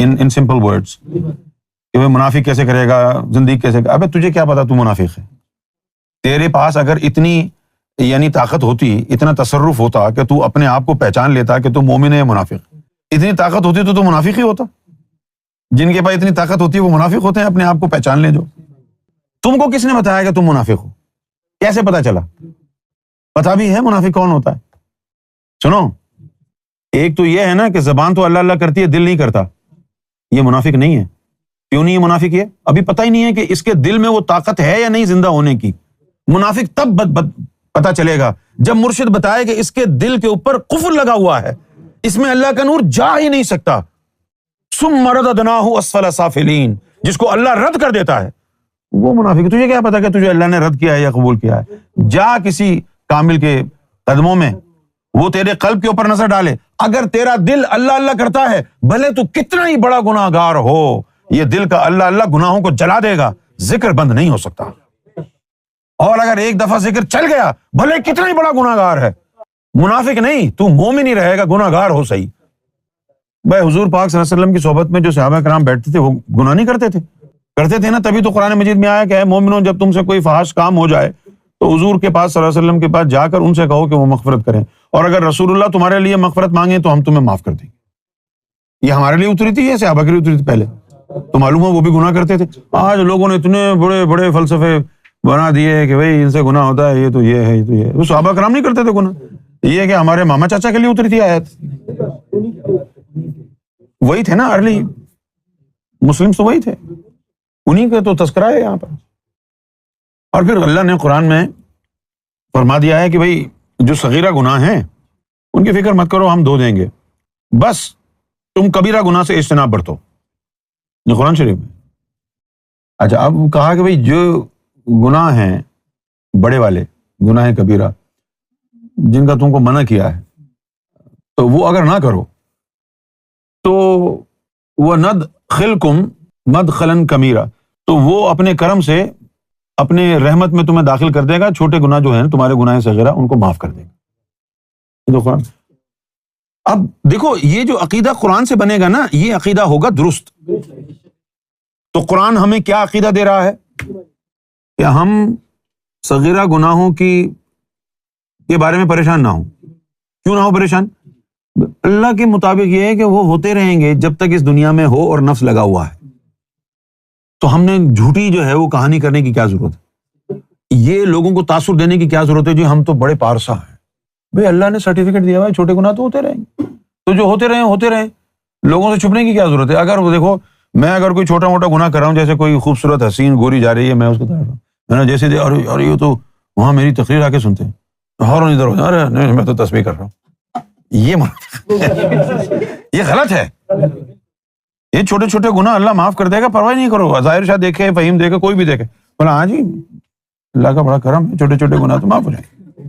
ان simple words کہ وہ منافق کیسے کرے گا, زندگی کیسے. ابے تجھے کیا پتا تو منافق ہے؟ تیرے پاس اگر اتنی یعنی طاقت ہوتی, اتنا تصرف ہوتا کہ تو اپنے آپ کو پہچان لیتا کہ تو مومن ہے یا منافق, اتنی طاقت ہوتی تو منافق ہی ہوتا. جن کے پاس اتنی طاقت ہوتی ہے وہ منافق ہوتے ہیں, اپنے آپ کو پہچان لیں. جو تم کو کس نے بتایا کہ تم منافق ہو؟ کیسے پتا چلا؟ پتا بھی ہے منافق کون ہوتا ہے. سنو, ایک تو یہ ہے نا کہ زبان تو اللہ اللہ کرتی ہے, دل نہیں کرتا. یہ منافق نہیں ہے. کیوں نہیں ہے منافق؟ یہ ابھی پتہ ہی نہیں ہے کہ اس کے دل میں وہ طاقت ہے یا نہیں زندہ ہونے کی. منافق تب پتا چلے گا جب مرشد بتائے کہ اس کے دل کے اوپر کفر لگا ہوا ہے, اس میں اللہ کا نور جا ہی نہیں سکتا. ثم رددناہ اسفل سافلین, جس کو اللہ رد کر دیتا ہے وہ منافق. تجھے کیا پتا کہ تجھے اللہ نے رد کیا ہے یا قبول کیا ہے؟ جا کسی کامل کے قدموں میں, وہ تیرے قلب کے اوپر نظر ڈالے. اگر تیرا دل اللہ اللہ کرتا ہے, بھلے تو کتنا ہی بڑا گناہ گار ہو, یہ دل کا اللہ اللہ گناہوں کو جلا دے گا, ذکر بند نہیں ہو سکتا. اور اگر ایک دفعہ ذکر چل گیا, بھلے کتنا ہی بڑا گناہ گار ہے, منافق نہیں, تو مومن ہی رہے گا, گناہ گار ہو صحیح. بھائی حضور پاک صلی اللہ علیہ وسلم کی صحبت میں جو صحابہ کرام بیٹھتے تھے وہ گناہ نہیں کرتے تھے نا. تبھی تو قرآن مجید میں آیا کہ اے مومنوں, جب تم سے کوئی فحش کام ہو جائے تو حضور کے پاس صلی اللہ علیہ وسلم کے پاس جا کر ان سے کہو کہ وہ مغفرت کریں, اور اگر رسول اللہ تمہارے لیے مغفرت مانگیں تو ہم تمہیں معاف کر دیں گے. یہ ہمارے لیے اتری تھی, یہ صحابہ کے لیے اتری تھی پہلے. تو معلوم ہے وہ بھی گناہ کرتے تھے. آج لوگوں نے اتنے بڑے بڑے فلسفے بنا دیے کہ بھائی ان سے گناہ ہوتا ہے, یہ تو یہ ہے, یہ تو یہ ہے. وہ صحابہ کرام نہیں کرتے تھے گناہ. یہ کہ ہمارے ماما چاچا کے لیے اتری تھی آیت. وہی تھے نا ارلی مسلم, تو وہی تھے, انہی کا تو تذکرہ ہے یہاں پر. اور پھر اللہ نے قرآن میں فرما دیا ہے کہ بھائی جو صغیرہ گناہ ہیں ان کی فکر مت کرو, ہم دھو دیں گے, بس تم کبیرہ گناہ سے اجتناب برتو. یہ قرآن شریف میں. اچھا, اب کہا کہ بھائی جو گناہ ہیں بڑے والے گناہ کبیرہ جن کا تم کو منع کیا ہے, تو وہ اگر نہ کرو تو وَنَدْخِلْكُمْ مَدْخَلًا كَبِيرًا, تو وہ اپنے کرم سے اپنے رحمت میں تمہیں داخل کر دے گا. چھوٹے گناہ جو ہیں تمہارے گناہ صغیرہ ان کو معاف کر دے گا. اب دیکھو, یہ جو عقیدہ قرآن سے بنے گا نا, یہ عقیدہ ہوگا درست. تو قرآن ہمیں کیا عقیدہ دے رہا ہے کہ ہم صغیرہ گناہوں کے بارے میں پریشان نہ ہوں. کیوں نہ ہو پریشان؟ اللہ کے مطابق یہ ہے کہ وہ ہوتے رہیں گے جب تک اس دنیا میں ہو اور نفس لگا ہوا ہے. تو ہم نے جھوٹی جو ہے وہ کہانی کرنے کی کیا ضرورت ہے؟ یہ لوگوں کو تاثر دینے کی کیا ضرورت ہے جو ہم تو بڑے پارسا ہیں. بھائی اللہ نے سرٹیفکیٹ دیا ہوا ہے, چھوٹے گناہ تو ہوتے رہیں گے, تو جو ہوتے رہیں, لوگوں سے چھپنے کی کیا ضرورت ہے؟ اگر وہ دیکھو, میں اگر کوئی چھوٹا موٹا گناہ کر رہا ہوں, جیسے کوئی خوبصورت حسین گوری جا رہی ہے, میں اس کو دیکھ رہا ہوں, میں نے جیسے اور یہ تو وہاں میری تقریر آ کے سنتے ہیں, اور ادھر ہو, ارے نہیں میں تو تسبیح کر رہا ہوں. یہ غلط ہے. یہ چھوٹے چھوٹے گناہ اللہ معاف کر دے گا, پرواہ نہیں کرو. ظاہر شاہ دیکھے, فہیم دیکھے, کوئی بھی دیکھے, بولا ہاں جی اللہ کا بڑا کرم ہے, چھوٹے چھوٹے گناہ تو معاف ہو جائیں گے.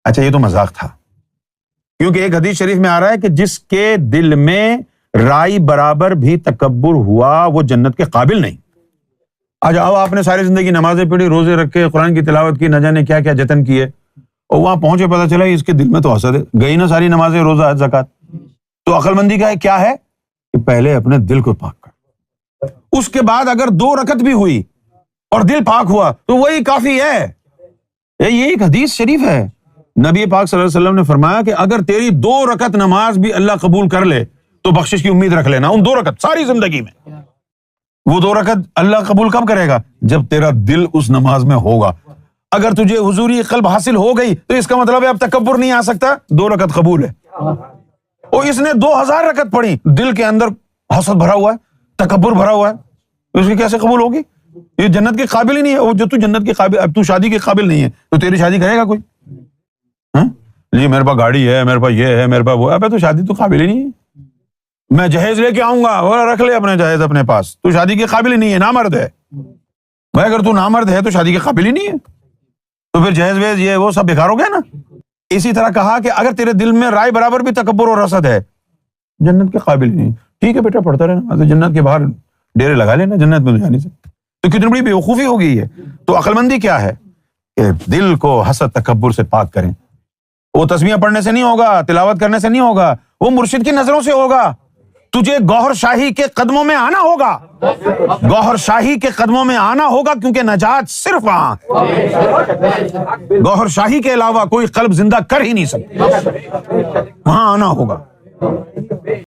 اچھا, یہ تو مذاق تھا, کیونکہ ایک حدیث شریف میں آ رہا ہے کہ جس کے دل میں رائی برابر بھی تکبر ہوا وہ جنت کے قابل نہیں. آج اب آپ نے ساری زندگی نمازیں پڑھی, روزے رکھے, قرآن کی تلاوت کی, نہ جانے کیا کیا جتن کیے, اور وہاں پہنچے پتہ چلا اس کے دل میں تو حسد ہے. گئی نا ساری نمازیں, روزہ, حج, زکات. تو عقل مندی کا کیا ہے کہ پہلے اپنے دل کو پاک کر, اس کے بعد اگر 2 رکعت بھی ہوئی اور دل پاک ہوا تو وہی کافی ہے. یہ ایک حدیث شریف ہے, نبی پاک صلی اللہ علیہ وسلم نے فرمایا کہ اگر تیری 2 رکعت نماز بھی اللہ قبول کر لے تو بخشش کی امید رکھ لینا. ان 2 رکعت ساری زندگی میں, وہ 2 رکعت اللہ قبول کب کرے گا؟ جب تیرا دل اس نماز میں ہوگا. اگر تجھے حضوری قلب حاصل ہو گئی تو اس کا مطلب ہے اب تکبر نہیں آ سکتا, 2 رکعت قبول ہے. اور اس نے 2000 رکعت پڑھی, دل کے اندر حسد بھرا ہوا ہے, تکبر بھرا ہوا ہے, اس کی کیسے قبول ہوگی؟ یہ جنت کے قابل ہی نہیں ہے. وہ جو تو جنت کے قابل, اب تو شادی کے قابل نہیں ہے تو تیری شادی کرے گا کوئی؟ جی میرے پاس گاڑی ہے, میرے پاس یہ ہے, میرے پاس وہ ہے. ابے تو شادی تو قابل ہی نہیں ہے. میں جہیز لے کے آؤں گا, اور رکھ لے اپنے جہیز اپنے پاس, تو شادی کے قابل ہی نہیں ہے, نامرد ہے. بھائی اگر تو نامرد ہے تو شادی کے قابل ہی نہیں ہے, تو پھر جہیز ویز یہ وہ سب بیکار ہو گیا نا. اسی طرح کہا کہ اگر تیرے دل میں رائے برابر بھی تکبر اور حسد ہے, جنت کے قابل ہی نہیں. ٹھیک ہے بیٹا, پڑھتا رہنا, تو جنت کے باہر ڈیرے لگا لینا, جنت میں تو جانے سے. تو کتنی بڑی بیوقوفی ہو گئی ہے. تو عقل مندی کیا ہے کہ دل کو حسد تکبر سے پاک کریں. وہ تسبیحیں پڑھنے سے نہیں ہوگا, تلاوت کرنے سے نہیں ہوگا, وہ مرشد کی نظروں سے ہوگا. تجھے گوہر شاہی کے قدموں میں آنا ہوگا، گوہر شاہی کے قدموں میں آنا ہوگا، کیونکہ نجات صرف وہاں، گوہر شاہی کے علاوہ کوئی قلب زندہ کر ہی نہیں سکتا، وہاں آنا ہوگا۔